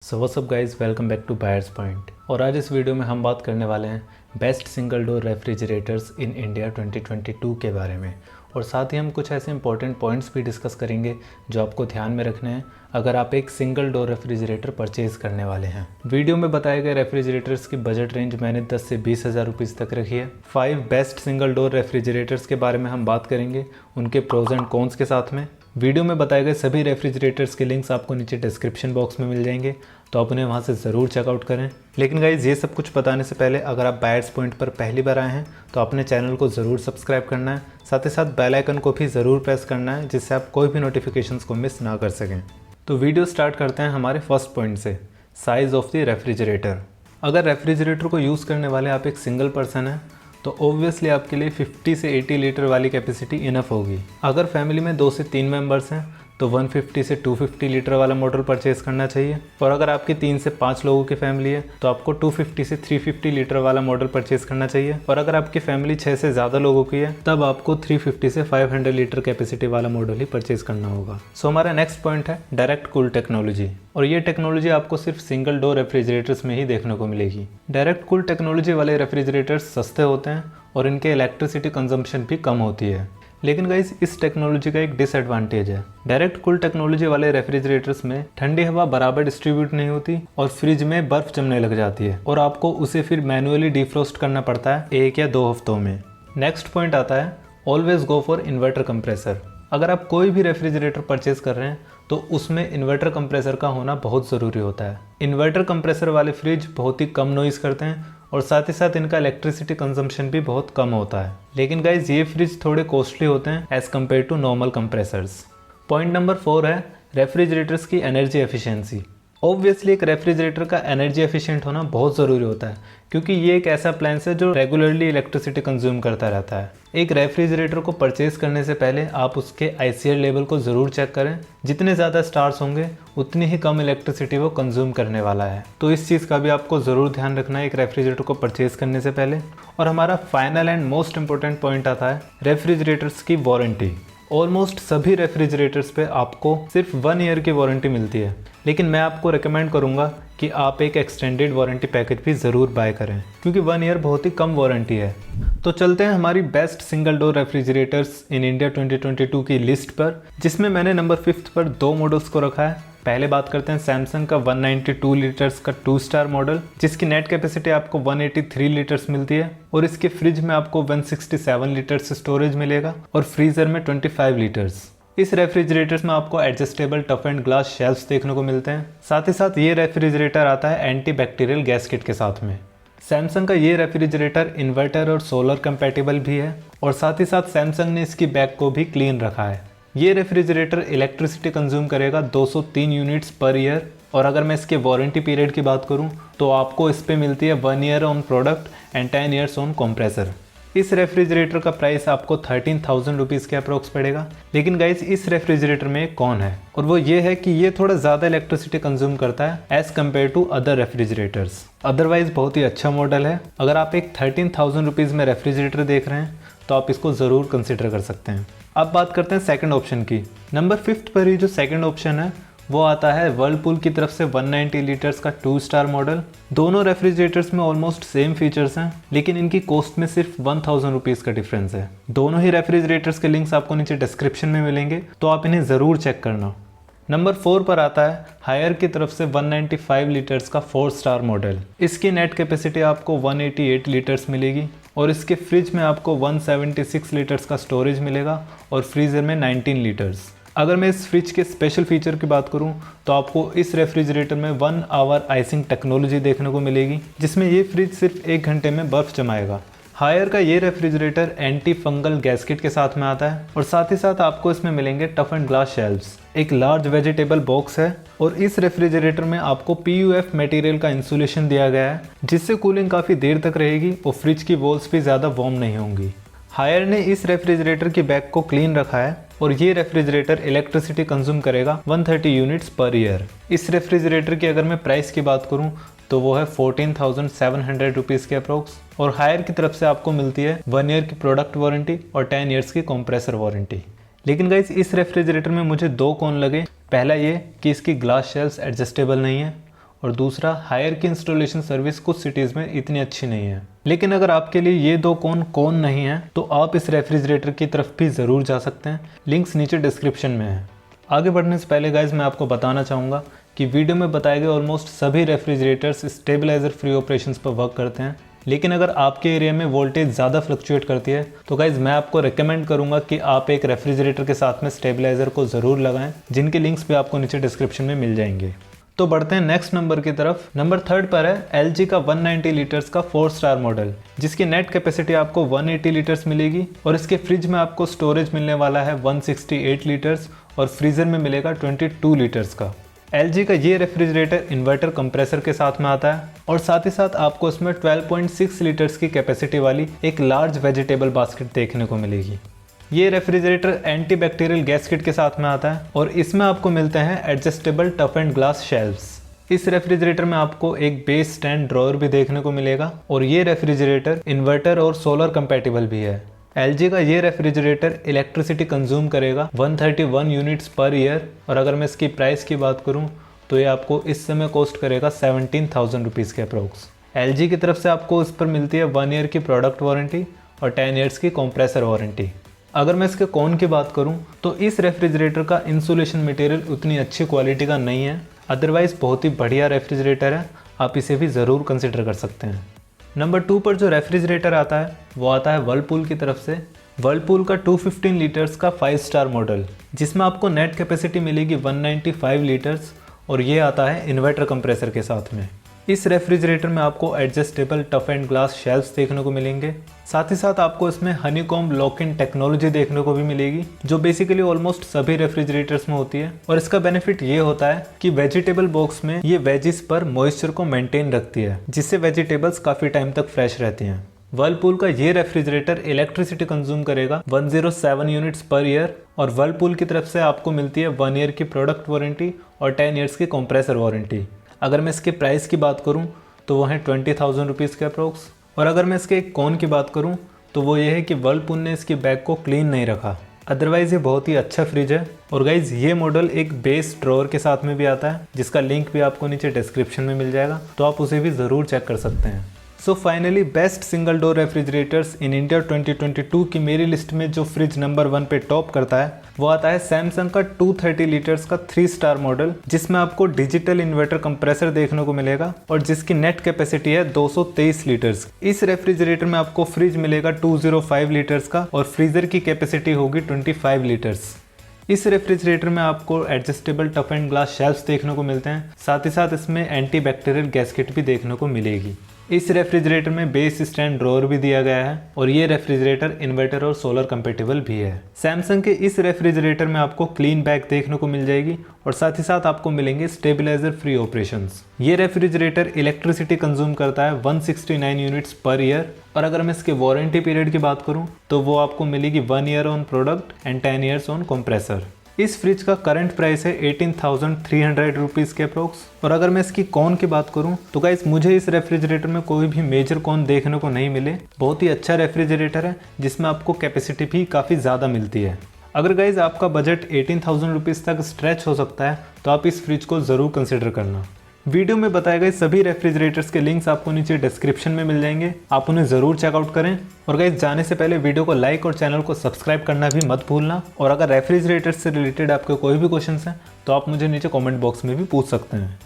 So what's up guys, welcome back to Buyers Point. और आज इस वीडियो में हम बात करने वाले हैं best single door refrigerators in India 2022 के बारे में। और साथ ही हम कुछ ऐसे इंपॉर्टेंट पॉइंट्स भी डिस्कस करेंगे जो आपको ध्यान में रखने हैं अगर आप एक सिंगल डोर रेफ्रिजरेटर परचेज़ करने वाले हैं। वीडियो में बताए गए रेफ्रिजरेटर्स की बजट रेंज मैंने 10 से 20 हज़ार रुपीज़ तक रखी है। 5 बेस्ट सिंगल डोर रेफ्रिजरेटर्स के बारे में हम बात करेंगे, उनके प्रोज एंड कॉन्स के साथ में। वीडियो में बताए गए सभी रेफ्रिजरेटर्स के लिंक्स आपको नीचे डिस्क्रिप्शन बॉक्स में मिल जाएंगे, तो आप उन्हें वहाँ से ज़रूर चेकआउट करें। लेकिन गाइज़, ये सब कुछ बताने से पहले अगर आप बायर्स पॉइंट पर पहली बार आए हैं तो अपने चैनल को ज़रूर सब्सक्राइब करना है, साथ ही साथ बेल आइकन को भी ज़रूर प्रेस करना है जिससे आप कोई भी नोटिफिकेशंस को मिस ना कर सकें। तो वीडियो स्टार्ट करते हैं हमारे फर्स्ट पॉइंट से, साइज़ ऑफ द रेफ्रिजरेटर। अगर रेफ्रिजरेटर को यूज़ करने वाले आप एक सिंगल पर्सन हैं तो ऑब्वियसली आपके लिए 50 से 80 लीटर वाली कैपेसिटी इनफ होगी। अगर फैमिली में 2 से 3 मेंबर्स हैं तो 150 से 250 लीटर वाला मॉडल परचेज़ करना चाहिए। और अगर आपकी 3 से 5 लोगों की फैमिली है तो आपको 250 से 350 लीटर वाला मॉडल परचेज़ करना चाहिए। और अगर आपकी फैमिली 6 से ज़्यादा लोगों की है तब आपको 350 से 500 लीटर कैपेसिटी वाला मॉडल ही परचेज़ करना होगा। सो हमारा नेक्स्ट पॉइंट है डायरेक्ट कूल टेक्नोलॉजी। और ये टेक्नोलॉजी आपको सिर्फ सिंगल डोर रेफ्रिजरेटर्स में ही देखने को मिलेगी। डायरेक्ट कूल टेक्नोलॉजी वाले रेफ्रिजरेटर्स सस्ते होते हैं और इनके इलेक्ट्रिसिटी कंजम्पशन भी कम होती है। लेकिन गाइस, इस टेक्नोलॉजी का एक डिसएडवांटेज है। डायरेक्ट कूल टेक्नोलॉजी वाले रेफ्रिजरेटर्स में ठंडी हवा बराबर डिस्ट्रीब्यूट नहीं होती और फ्रिज में बर्फ जमने लग जाती है और आपको उसे फिर मैन्युअली डिफ्रोस्ट करना पड़ता है 1 या 2 हफ्तों में। नेक्स्ट पॉइंट आता है always go for inverter compressor. अगर आप कोई भी रेफ्रिजरेटर परचेज कर रहे हैं तो उसमें इन्वर्टर कंप्रेसर का होना बहुत ज़रूरी होता है। इन्वर्टर कंप्रेसर वाले फ्रिज बहुत ही कम नॉइज़ करते हैं और साथ ही साथ इनका इलेक्ट्रिसिटी कंजम्पशन भी बहुत कम होता है। लेकिन गाइज, ये फ्रिज थोड़े कॉस्टली होते हैं as compare to normal compressors. Point number 4 है रेफ्रिजरेटर्स की एनर्जी एफिशिएंसी। ऑब्वियसली एक रेफ्रिजरेटर का एनर्जी एफिशिएंट होना बहुत ज़रूरी होता है क्योंकि ये एक ऐसा अप्लायंस है जो रेगुलरली इलेक्ट्रिसिटी कंज्यूम करता रहता है। एक रेफ्रिजरेटर को परचेज करने से पहले आप उसके ICR लेवल को ज़रूर चेक करें। जितने ज़्यादा स्टार्स होंगे उतनी ही कम इलेक्ट्रिसिटी वो कंज्यूम करने वाला है, तो इस चीज़ का भी आपको ज़रूर ध्यान रखना है एक रेफ्रिजरेटर को परचेज करने से पहले। और हमारा final and most important point आता है रेफ्रिजरेटर्स की वारंटी। ऑलमोस्ट सभी रेफ्रिजरेटर्स पे आपको सिर्फ 1 ईयर की वारंटी मिलती है, लेकिन मैं आपको रिकमेंड करूंगा कि आप एक एक्सटेंडेड वारंटी पैकेज भी ज़रूर बाय करें क्योंकि 1 ईयर बहुत ही कम वारंटी है। तो चलते हैं हमारी best single door refrigerators in India 2022 की लिस्ट पर, जिसमें मैंने नंबर 5 पर 2 मॉडल्स को रखा है। पहले बात करते हैं सैमसंग का 192 लीटर्स का 2 स्टार मॉडल, जिसकी नेट कैपेसिटी आपको 183 लीटर्स मिलती है और इसके फ्रिज में आपको 167 लीटर्स स्टोरेज मिलेगा और फ्रीजर में 25 लीटर्स। इस रेफ्रिजरेटर्स में आपको adjustable tough and glass shelves देखने को मिलते हैं। साथ ही साथ ये रेफ्रिजरेटर आता है एंटी बैक्टीरियल गैस्केट के साथ में। सैमसंग का ये रेफ्रिजरेटर इन्वर्टर और सोलर कंपैटिबल भी है और साथ ही साथ सैमसंग ने इसकी बैक को भी क्लीन रखा है। ये रेफ्रिजरेटर इलेक्ट्रिसिटी कंज्यूम करेगा 203 यूनिट्स पर ईयर। और अगर मैं इसके वारंटी पीरियड की बात करूं तो आपको इस पे मिलती है 1 year on product and 10 years on compressor. इस रेफ्रिजरेटर का प्राइस आपको 13,000 रुपीज़ के अप्रोक्स पड़ेगा। लेकिन गाइज, इस रेफ्रिजरेटर में एक कौन है और वो ये है कि ये थोड़ा ज़्यादा इलेक्ट्रिसिटी कंज्यूम करता है as compare to other refrigerators. Otherwise बहुत ही अच्छा मॉडल है। अगर आप एक 13,000 रुपीज़ में रेफ्रिजरेटर देख रहे हैं तो आप इसको ज़रूर कंसिडर कर सकते हैं। अब बात करते हैं सेकंड ऑप्शन की। नंबर 5 पर ही जो सेकंड ऑप्शन है वो आता है वर्लपूल की तरफ से 190 लीटर्स का 2 स्टार मॉडल। दोनों रेफ्रिजरेटर्स में ऑलमोस्ट सेम फीचर्स हैं, लेकिन इनकी कॉस्ट में सिर्फ 1000 रुपीज़ का डिफरेंस है। दोनों ही रेफ्रिजरेटर्स के लिंक्स आपको नीचे डिस्क्रिप्शन में मिलेंगे, तो आप इन्हें ज़रूर चेक करना। नंबर 4 पर आता है हायर की तरफ से 195 लीटर्स का 4 स्टार मॉडल। इसकी नेट कैपेसिटी आपको 188 लीटर्स मिलेगी और इसके फ्रिज में आपको 176 लीटर्स का स्टोरेज मिलेगा और फ्रीज़र में 19 लीटर्स। अगर मैं इस फ्रिज के स्पेशल फीचर की बात करूं तो आपको इस रेफ्रिजरेटर में 1 आवर आइसिंग टेक्नोलॉजी देखने को मिलेगी, जिसमें ये फ्रिज सिर्फ 1 घंटे में बर्फ़ जमाएगा। हायर का ये रेफ्रिजरेटर एंटी फंगल गैस्केट के साथ में आता है और साथ ही साथ आपको इसमें मिलेंगे टफ एंड ग्लास शेल्व्स, एक लार्ज वेजिटेबल बॉक्स है और इस रेफ्रिजरेटर में आपको PUF मटेरियल का इंसुलेशन दिया गया है जिससे कूलिंग काफ़ी देर तक रहेगी और फ्रिज की वॉल्स भी ज़्यादा वार्म नहीं होंगी। हायर ने इस रेफ्रिजरेटर की बैक को क्लीन रखा है और ये रेफ्रिजरेटर इलेक्ट्रिसिटी कंज्यूम करेगा 130 यूनिट्स पर ईयर। इस रेफ्रिजरेटर की अगर मैं प्राइस की बात करूं तो वो है 14,700 रुपीज़ के अप्रोक्स और हायर की तरफ से आपको मिलती है 1 ईयर की प्रोडक्ट वारंटी और 10 ईयर्स की कंप्रेसर वारंटी। लेकिन गाइस, इस रेफ्रिजरेटर में मुझे 2 कौन लगे। पहला ये कि इसकी ग्लास शेल्व्स एडजस्टेबल नहीं है और दूसरा हायर की इंस्टॉलेशन सर्विस कुछ सिटीज़ में इतनी अच्छी नहीं है। लेकिन अगर आपके लिए ये दो कौन नहीं है तो आप इस रेफ्रिजरेटर की तरफ भी ज़रूर जा सकते हैं, लिंक्स नीचे डिस्क्रिप्शन में है। आगे बढ़ने से पहले गाइज मैं आपको बताना चाहूँगा कि वीडियो में बताए गए ऑलमोस्ट सभी रेफ्रिजरेटर्स स्टेबलाइजर फ्री ऑपरेशंस पर वर्क करते हैं। लेकिन अगर आपके एरिया में वोल्टेज ज़्यादा फ्लक्चुएट करती है तो गाइज मैं आपको रिकमेंड करूंगा कि आप एक रेफ्रिजरेटर के साथ में स्टेबलाइजर को ज़रूर लगाएं, जिनके लिंक्स भी आपको नीचे डिस्क्रिप्शन में मिल जाएंगे। तो बढ़ते हैं नेक्स्ट नंबर की तरफ। नंबर 3 पर है LG का 190 लीटर्स का 4 स्टार मॉडल, जिसकी नेट कैपेसिटी आपको 180 लीटर्स मिलेगी और इसके फ्रिज में आपको स्टोरेज मिलने वाला है 168 लीटर्स और फ्रीज़र में मिलेगा 22 लीटर्स का। LG का ये रेफ्रिजरेटर इन्वर्टर कंप्रेसर के साथ में आता है और साथ ही साथ आपको इसमें 12.6 लीटर्स की कैपेसिटी वाली एक लार्ज वेजिटेबल बास्केट देखने को मिलेगी। ये refrigerator anti bacterial gas kit के साथ में आता है और इसमें आपको मिलते हैं adjustable tough and glass shelves. इस रेफ्रिजरेटर में आपको एक बेस स्टैंड ड्रॉअर भी देखने को मिलेगा और ये रेफ्रिजरेटर इन्वर्टर और सोलर कंपैटिबल भी है। LG का ये रेफ्रिजरेटर इलेक्ट्रिसिटी कंज्यूम करेगा 131 यूनिट्स पर ईयर और अगर मैं इसकी प्राइस की बात करूं तो ये आपको इस समय कॉस्ट करेगा 17,000 रुपीज़ के अप्रोक्स। LG की तरफ से आपको इस पर मिलती है 1 ईयर की प्रोडक्ट वारंटी और 10 ईयर्स की कंप्रेसर वारंटी। अगर मैं इसके कौन की बात करूं तो इस रेफ्रिजरेटर का इंसुलेशन मटेरियल उतनी अच्छी क्वालिटी का नहीं है, अदरवाइज़ बहुत ही बढ़िया रेफ्रिजरेटर है, आप इसे भी ज़रूर कंसिडर कर सकते हैं। नंबर 2 पर जो रेफ्रिजरेटर आता है वो आता है वर्लपूल की तरफ से। वर्लपूल का 215 लीटर्स का 5 स्टार मॉडल, जिसमें आपको नेट कैपेसिटी मिलेगी 195 लीटर्स और ये आता है इन्वर्टर कंप्रेसर के साथ में। इस रेफ्रिजरेटर में आपको adjustable tough and glass shelves देखने को मिलेंगे, साथ ही साथ आपको इसमें हनीकॉम्ब लॉक इन टेक्नोलॉजी देखने को भी मिलेगी, जो बेसिकली ऑलमोस्ट सभी रेफ्रिजरेटर्स में होती है। और इसका बेनिफिट ये होता है कि वेजिटेबल बॉक्स में ये वेजिस पर मॉइस्चर को मेंटेन रखती है, जिससे वेजिटेबल्स काफ़ी टाइम तक फ्रेश रहती हैं। वर्लपूल का ये रेफ्रिजरेटर इलेक्ट्रिसिटी कंज्यूम करेगा 107 यूनिट्स पर ईयर और वर्लपूल की तरफ से आपको मिलती है 1 ईयर की प्रोडक्ट वारंटी और 10 ईयर्स की कंप्रेसर वारंटी। अगर मैं इसके प्राइस की बात करूं तो वो है 20,000 रुपीज़ के अप्रोक्स। और अगर मैं इसके एक कौन की बात करूं तो वो ये है कि वर्लपूल ने इसकी बैग को क्लीन नहीं रखा, अदरवाइज़ ये बहुत ही अच्छा फ्रिज है। और गाइज़ ये मॉडल एक बेस ड्रॉअर के साथ में भी आता है, जिसका लिंक भी आपको नीचे डिस्क्रिप्शन में मिल जाएगा, तो आप उसे भी ज़रूर चेक कर सकते हैं। So finally best single door refrigerators in India 2022 की मेरी लिस्ट में जो फ्रिज नंबर 1 पे टॉप करता है वो आता है सैमसंग का 230 लीटर्स का 3 स्टार मॉडल, जिसमें आपको डिजिटल इन्वर्टर कंप्रेसर देखने को मिलेगा और जिसकी नेट कैपेसिटी है 223 लीटर्स। इस रेफ्रिजरेटर में आपको फ्रिज मिलेगा 205 लीटर्स का और फ्रीजर की कैपेसिटी होगी 25 लीटर्स। इस रेफ्रिजरेटर में आपको adjustable tough and glass shelves देखने को मिलते हैं, साथ ही साथ इसमें एंटी बैक्टीरियल गैस किट भी देखने को मिलेगी। इस रेफ्रिजरेटर में बेस स्टैंड ड्रॉअर भी दिया गया है और ये रेफ्रिजरेटर इन्वर्टर और सोलर कंपेटेबल भी है। सैमसंग के इस रेफ्रिजरेटर में आपको क्लीन बैग देखने को मिल जाएगी और साथ ही साथ आपको मिलेंगे स्टेबलाइजर फ्री ऑपरेशंस। ये रेफ्रिजरेटर इलेक्ट्रिसिटी कंज्यूम करता है 169 यूनिट्स पर ईयर और अगर मैं इसके वारंटी पीरियड की बात करूं तो वो आपको मिलेगी 1 year on product and 10 years on compressor. इस फ्रिज का करंट प्राइस है 18,300 रुपीज़ के अप्रोक्स। और अगर मैं इसकी कौन की बात करूं तो गाइस मुझे इस रेफ्रिजरेटर में कोई भी मेजर कौन देखने को नहीं मिले। बहुत ही अच्छा रेफ्रिजरेटर है जिसमें आपको कैपेसिटी भी काफ़ी ज़्यादा मिलती है। अगर गाइस आपका बजट 18,000 रुपीज़ तक स्ट्रेच हो सकता है तो आप इस फ्रिज को ज़रूर कंसिडर करना। वीडियो में बताए गए सभी रेफ्रिजरेटर्स के लिंक्स आपको नीचे डिस्क्रिप्शन में मिल जाएंगे, आप उन्हें ज़रूर चेकआउट करें। और गाइस जाने से पहले वीडियो को लाइक और चैनल को सब्सक्राइब करना भी मत भूलना। और अगर रेफ्रिजरेटर से रिलेटेड आपके कोई भी क्वेश्चंस हैं तो आप मुझे नीचे कमेंट बॉक्स में भी पूछ सकते हैं।